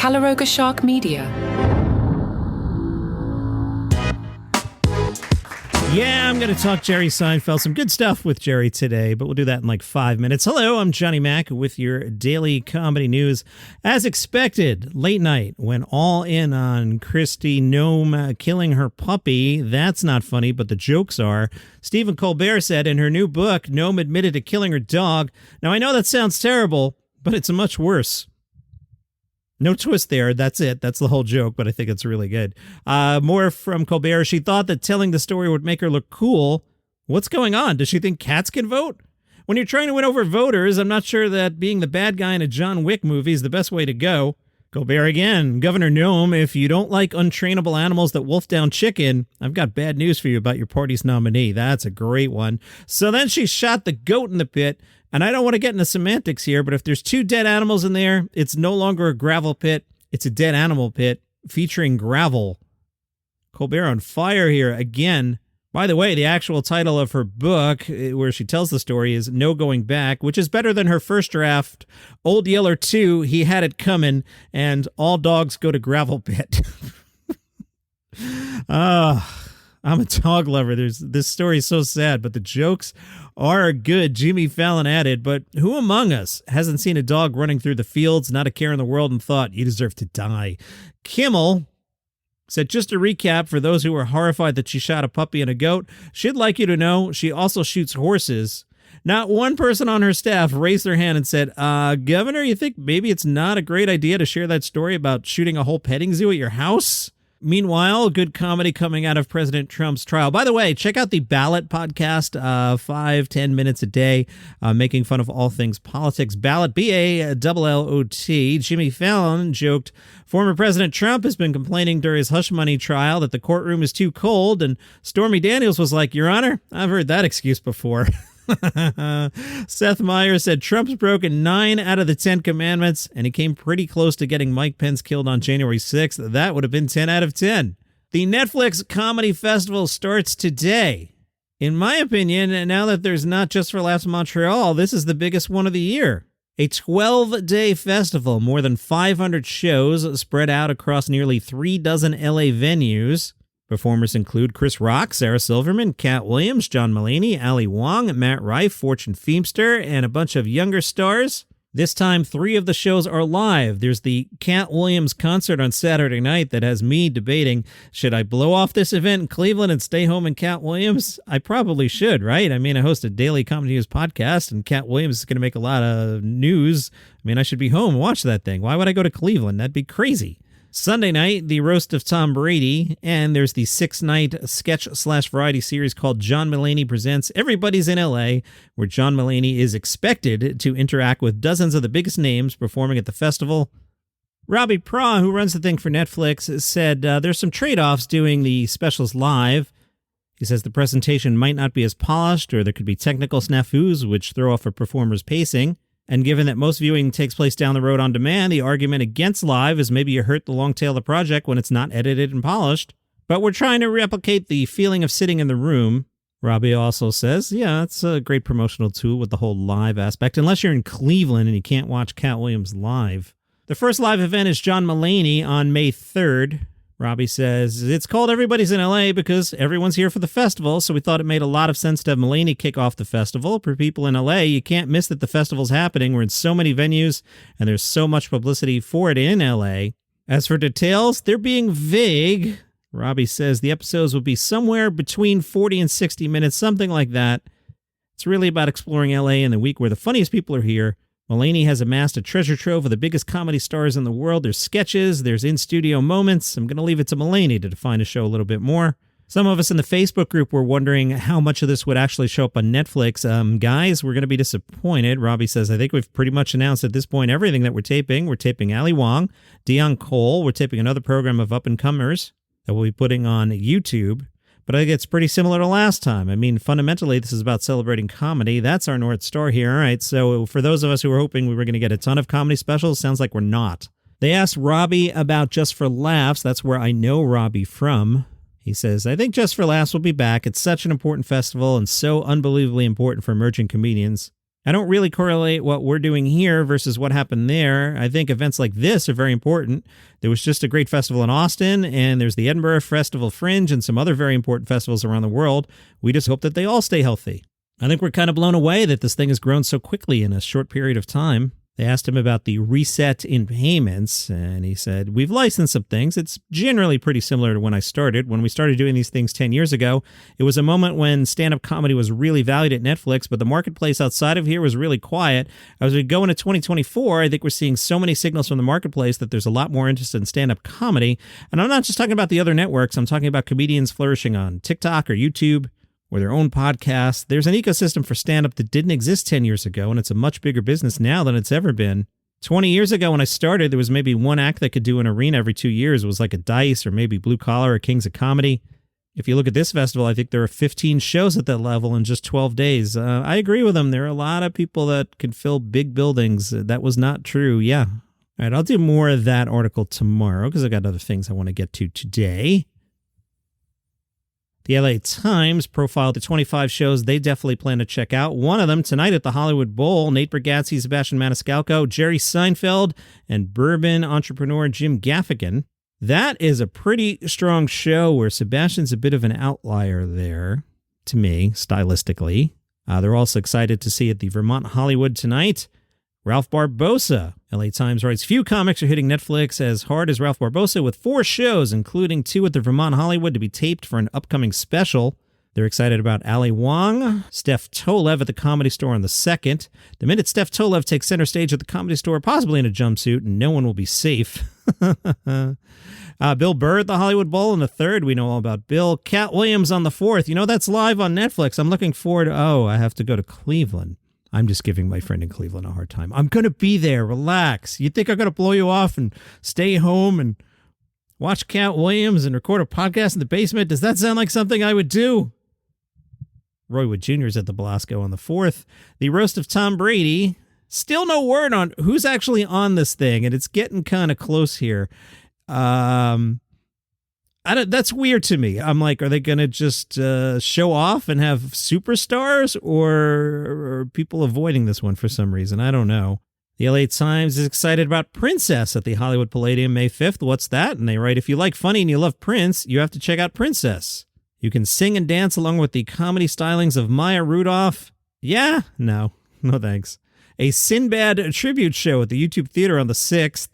Calaroga Shark Media. Yeah, I'm going to talk Jerry Seinfeld. Some good stuff with Jerry today, but we'll do that in like 5 minutes. Hello, I'm Johnny Mac with your daily comedy news. As expected, late night went all in on Christy Gnome killing her puppy. That's not funny, but the jokes are. Stephen Colbert said in her new book, Gnome admitted to killing her dog. Now, I know that sounds terrible, but it's much worse. No twist there. That's it. That's the whole joke, but I think it's really good. More from Colbert. She thought that telling the story would make her look cool. What's going on? Does she think cats can vote? When you're trying to win over voters, I'm not sure that being the bad guy in a John Wick movie is the best way to go. Colbert again. Governor Gnome, if you don't like untrainable animals that wolf down chicken, I've got bad news for you about your party's nominee. That's a great one. So then she shot the goat in the pit. And I don't want to get into semantics here, but if there's 2 dead animals in there, it's no longer a gravel pit. It's a dead animal pit featuring gravel. Colbert on fire here again. By the way, the actual title of her book, where she tells the story, is No Going Back, which is better than her first draft, Old Yeller 2, He Had It Coming, and All Dogs Go to Gravel Pit. I'm a dog lover. This story is so sad, but the jokes are good. Jimmy Fallon added, but who among us hasn't seen a dog running through the fields, not a care in the world, and thought, you deserve to die? Kimmel said, just to recap, for those who are horrified that she shot a puppy and a goat, she'd like you to know she also shoots horses. Not one person on her staff raised their hand and said, Governor, you think maybe it's not a great idea to share that story about shooting a whole petting zoo at your house? Meanwhile, good comedy coming out of President Trump's trial. By the way, check out the Ballot podcast, 5-10 minutes a day, making fun of all things politics. Ballot, B-A-L-L-O-T. Jimmy Fallon joked, former President Trump has been complaining during his hush money trial that the courtroom is too cold, and Stormy Daniels was like, Your Honor, I've heard that excuse before. Seth Meyers said Trump's broken 9 out of the 10 commandments, and he came pretty close to getting Mike Pence killed on January 6th. That would have been 10 out of 10. The Netflix Comedy Festival starts today. In my opinion, now that there's not Just for Laughs Montreal, this is the biggest one of the year. A 12-day festival, more than 500 shows spread out across nearly 3 dozen LA venues. Performers include Chris Rock, Sarah Silverman, Katt Williams, John Mulaney, Ali Wong, Matt Rife, Fortune Feimster, and a bunch of younger stars. This time, 3 of the shows are live. There's the Katt Williams concert on Saturday night that has me debating, should I blow off this event in Cleveland and stay home in Katt Williams? I probably should, right? I mean, I host a daily comedy news podcast, and Katt Williams is going to make a lot of news. I mean, I should be home and watch that thing. Why would I go to Cleveland? That'd be crazy. Sunday night, the roast of Tom Brady, and there's the 6-night sketch/variety series called John Mulaney Presents Everybody's in L.A., where John Mulaney is expected to interact with dozens of the biggest names performing at the festival. Robbie Pra, who runs the thing for Netflix, said there's some trade-offs doing the specials live. He says the presentation might not be as polished, or there could be technical snafus which throw off a performer's pacing. And given that most viewing takes place down the road on demand, the argument against live is maybe you hurt the long tail of the project when it's not edited and polished. But we're trying to replicate the feeling of sitting in the room. Robbie also says, yeah, it's a great promotional tool with the whole live aspect, unless you're in Cleveland and you can't watch Katt Williams live. The first live event is John Mulaney on May 3rd. Robbie says, it's called Everybody's in LA because everyone's here for the festival, so we thought it made a lot of sense to have Mulaney kick off the festival. For people in LA, you can't miss that the festival's happening. We're in so many venues, and there's so much publicity for it in LA. As for details, they're being vague. Robbie says the episodes will be somewhere between 40 and 60 minutes, something like that. It's really about exploring LA in the week where the funniest people are here. Mulaney has amassed a treasure trove of the biggest comedy stars in the world. There's sketches, there's in-studio moments. I'm going to leave it to Mulaney to define the show a little bit more. Some of us in the Facebook group were wondering how much of this would actually show up on Netflix. Guys, we're going to be disappointed. Robbie says, I think we've pretty much announced at this point everything that we're taping. We're taping Ali Wong, Dion Cole. We're taping another program of up-and-comers that we'll be putting on YouTube. But I think it's pretty similar to last time. I mean, fundamentally, this is about celebrating comedy. That's our North Star here. All right, so for those of us who were hoping we were going to get a ton of comedy specials, sounds like we're not. They asked Robbie about Just for Laughs. That's where I know Robbie from. He says, I think Just for Laughs will be back. It's such an important festival and so unbelievably important for emerging comedians. I don't really correlate what we're doing here versus what happened there. I think events like this are very important. There was just a great festival in Austin, and there's the Edinburgh Festival Fringe and some other very important festivals around the world. We just hope that they all stay healthy. I think we're kind of blown away that this thing has grown so quickly in a short period of time. They asked him about the reset in payments, and he said, we've licensed some things. It's generally pretty similar to when I started. When we started doing these things 10 years ago, it was a moment when stand-up comedy was really valued at Netflix, but the marketplace outside of here was really quiet. As we go into 2024, I think we're seeing so many signals from the marketplace that there's a lot more interest in stand-up comedy. And I'm not just talking about the other networks. I'm talking about comedians flourishing on TikTok or YouTube, or their own podcasts. There's an ecosystem for stand-up that didn't exist 10 years ago, and it's a much bigger business now than it's ever been. 20 years ago when I started, there was maybe one act that could do an arena every 2 years. It was like a Dice or maybe Blue Collar or Kings of Comedy. If you look at this festival, I think there are 15 shows at that level in just 12 days. I agree with them. There are a lot of people that can fill big buildings. That was not true. Yeah. All right, I'll do more of that article tomorrow because I got other things I want to get to today. The LA Times profiled the 25 shows they definitely plan to check out. One of them tonight at the Hollywood Bowl, Nate Bargatze, Sebastian Maniscalco, Jerry Seinfeld, and bourbon entrepreneur Jim Gaffigan. That is a pretty strong show where Sebastian's a bit of an outlier there, to me, stylistically. They're also excited to see at the Vermont Hollywood tonight. Ralph Barbosa. LA Times writes, few comics are hitting Netflix as hard as Ralph Barbosa with 4 shows, including 2 at the Vermont Hollywood to be taped for an upcoming special. They're excited about Ali Wong, Steph Tolev at the Comedy Store on the 2nd. The minute Steph Tolev takes center stage at the Comedy Store, possibly in a jumpsuit, no one will be safe. Bill Burr at the Hollywood Bowl on the 3rd. We know all about Bill. Katt Williams on the 4th. You know, that's live on Netflix. I'm looking forward to, I have to go to Cleveland. I'm just giving my friend in Cleveland a hard time. I'm going to be there. Relax. You think I'm going to blow you off and stay home and watch Katt Williams and record a podcast in the basement? Does that sound like something I would do? Roy Wood Jr. is at the Belasco on the 4th. The roast of Tom Brady. Still no word on who's actually on this thing, and it's getting kind of close here. That's weird to me. I'm like, are they going to just show off and have superstars, or are people avoiding this one for some reason? I don't know. The LA Times is excited about Princess at the Hollywood Palladium May 5th. What's that? And they write, if you like funny and you love Prince, you have to check out Princess. You can sing and dance along with the comedy stylings of Maya Rudolph. Yeah? No thanks. A Sinbad tribute show at the YouTube Theater on the 6th.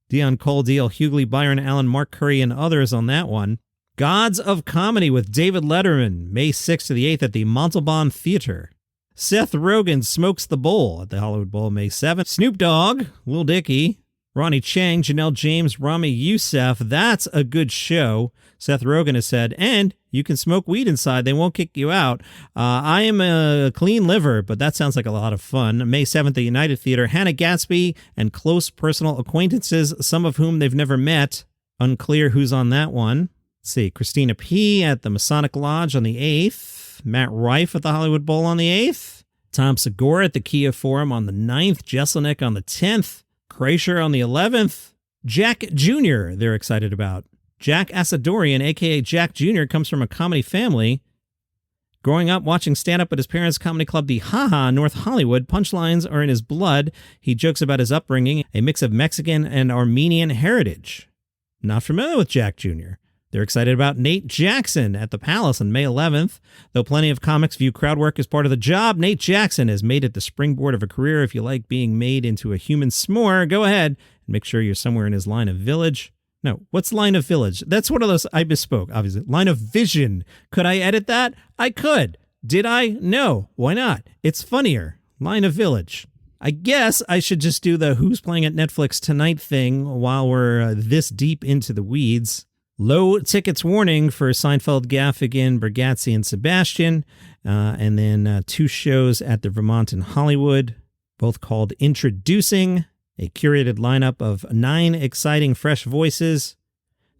Dion Cole, D.L. Hughley, Byron Allen, Mark Curry, and others on that one. Gods of Comedy with David Letterman, May 6th to the 8th at the Montalban Theater. Seth Rogen Smokes the Bowl at the Hollywood Bowl, May 7th. Snoop Dogg, Lil Dicky, Ronnie Chang, Janelle James, Rami Youssef. That's a good show, Seth Rogen has said. And you can smoke weed inside. They won't kick you out. I am a clean liver, but that sounds like a lot of fun. May 7th at the United Theater. Hannah Gatsby and close personal acquaintances, some of whom they've never met. Unclear who's on that one. Let's see. Christina P. at the Masonic Lodge on the 8th. Matt Rife at the Hollywood Bowl on the 8th. Tom Segura at the Kia Forum on the 9th. Jesselnick on the 10th. Kreischer on the 11th. Jack Jr. they're excited about. Jack Asadorian, a.k.a. Jack Jr., comes from a comedy family. Growing up watching stand-up at his parents' comedy club, the Haha in North Hollywood, punchlines are in his blood. He jokes about his upbringing, a mix of Mexican and Armenian heritage. Not familiar with Jack Jr. They're excited about Nate Jackson at the Palace on May 11th. Though plenty of comics view crowd work as part of the job, Nate Jackson has made it the springboard of a career. If you like being made into a human s'more, go ahead and make sure you're somewhere in his line of village. No, what's line of village? That's one of those, I misspoke, obviously. Line of vision. Could I edit that? I could. Did I? No. Why not? It's funnier. Line of village. I guess I should just do the who's playing at Netflix tonight thing while we're this deep into the weeds. Low tickets warning for Seinfeld, Gaffigan, Bargatze, and Sebastian. And then 2 shows at the Vermont and Hollywood, both called Introducing. A curated lineup of 9 exciting fresh voices.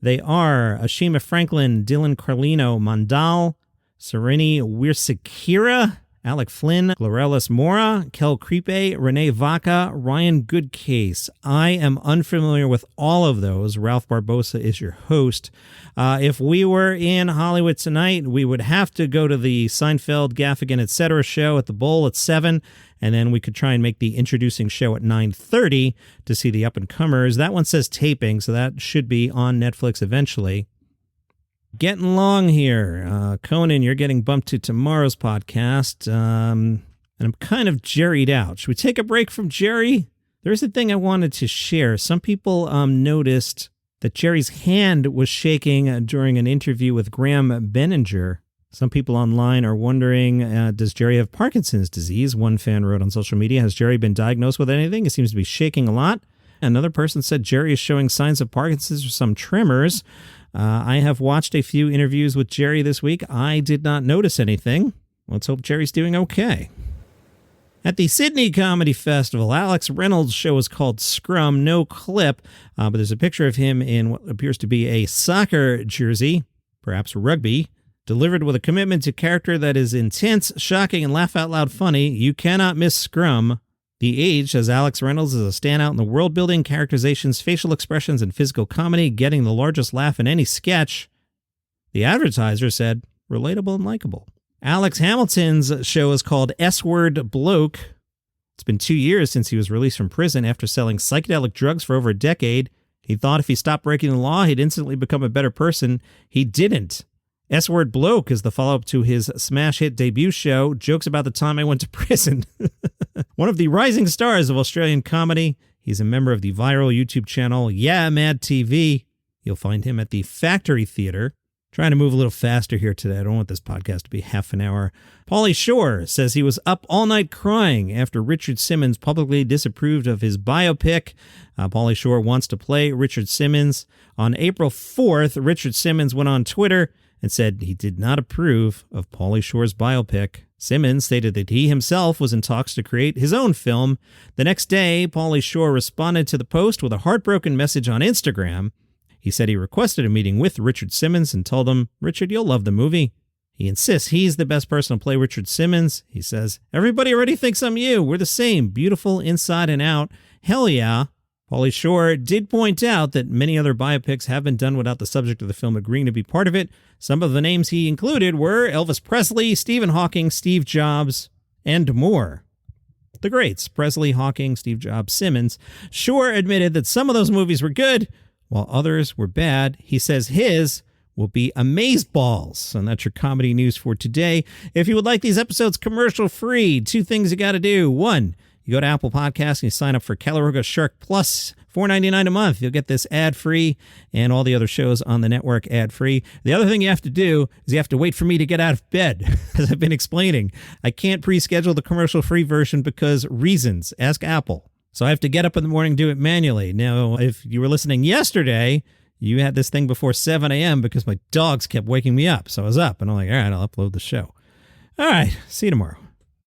They are Ashima Franklin, Dylan Carlino Mandal, Serini Wirsikira, Alec Flynn, Glorellis Mora, Kel Creepe, Renee Vaca, Ryan Goodcase. I am unfamiliar with all of those. Ralph Barbosa is your host. If we were in Hollywood tonight, we would have to go to the Seinfeld, Gaffigan, etc. show at the Bowl at 7, and then we could try and make the introducing show at 9:30 to see the up-and-comers. That one says taping, so that should be on Netflix eventually. Getting long here. Conan, you're getting bumped to tomorrow's podcast, and I'm kind of jerried out. Should we take a break from Jerry? There's a thing I wanted to share. Some people noticed that Jerry's hand was shaking during an interview with Graham Benninger. Some people online are wondering, does Jerry have Parkinson's disease? One fan wrote on social media, has Jerry been diagnosed with anything? He seems to be shaking a lot. Another person said Jerry is showing signs of Parkinson's or some tremors. I have watched a few interviews with Jerry this week. I did not notice anything. Let's hope Jerry's doing okay. At the Sydney Comedy Festival, Alex Reynolds' show is called Scrum. No clip, but there's a picture of him in what appears to be a soccer jersey, perhaps rugby, delivered with a commitment to character that is intense, shocking, and laugh-out-loud funny. You cannot miss Scrum. The Age says Alex Reynolds is a standout in the world-building, characterizations, facial expressions, and physical comedy, getting the largest laugh in any sketch. The Advertiser said, relatable and likable. Alex Hamilton's show is called S-Word Bloke. It's been 2 years since he was released from prison after selling psychedelic drugs for over a decade. He thought if he stopped breaking the law, he'd instantly become a better person. He didn't. S-Word Bloke is the follow-up to his smash hit debut show, Jokes About the Time I Went to Prison. One of the rising stars of Australian comedy. He's a member of the viral YouTube channel Yeah Mad TV. You'll find him at the Factory Theater. Trying to move a little faster here today. I don't want this podcast to be half an hour. Pauly Shore says he was up all night crying after Richard Simmons publicly disapproved of his biopic. Pauly Shore wants to play Richard Simmons. On April 4th, Richard Simmons went on Twitter and said he did not approve of Pauly Shore's biopic. Simmons stated that he himself was in talks to create his own film. The next day, Pauly Shore responded to the post with a heartbroken message on Instagram. He said he requested a meeting with Richard Simmons and told him, Richard, you'll love the movie. He insists he's the best person to play Richard Simmons. He says, everybody already thinks I'm you. We're the same, beautiful inside and out. Hell yeah. Pauly Shore did point out that many other biopics have been done without the subject of the film agreeing to be part of it. Some of the names he included were Elvis Presley, Stephen Hawking, Steve Jobs, and more. The greats, Presley, Hawking, Steve Jobs, Simmons. Shore admitted that some of those movies were good, while others were bad. He says his will be Amazeballs. And that's your comedy news for today. If you would like these episodes commercial-free, 2 things you got to do. 1, you go to Apple Podcasts and you sign up for Calaroga Shark Plus, $4.99 a month. You'll get this ad-free and all the other shows on the network ad-free. The other thing you have to do is you have to wait for me to get out of bed, as I've been explaining. I can't pre-schedule the commercial-free version because reasons. Ask Apple. So I have to get up in the morning and do it manually. Now, if you were listening yesterday, you had this thing before 7 a.m. because my dogs kept waking me up. So I was up and I'm like, all right, I'll upload the show. All right, see you tomorrow.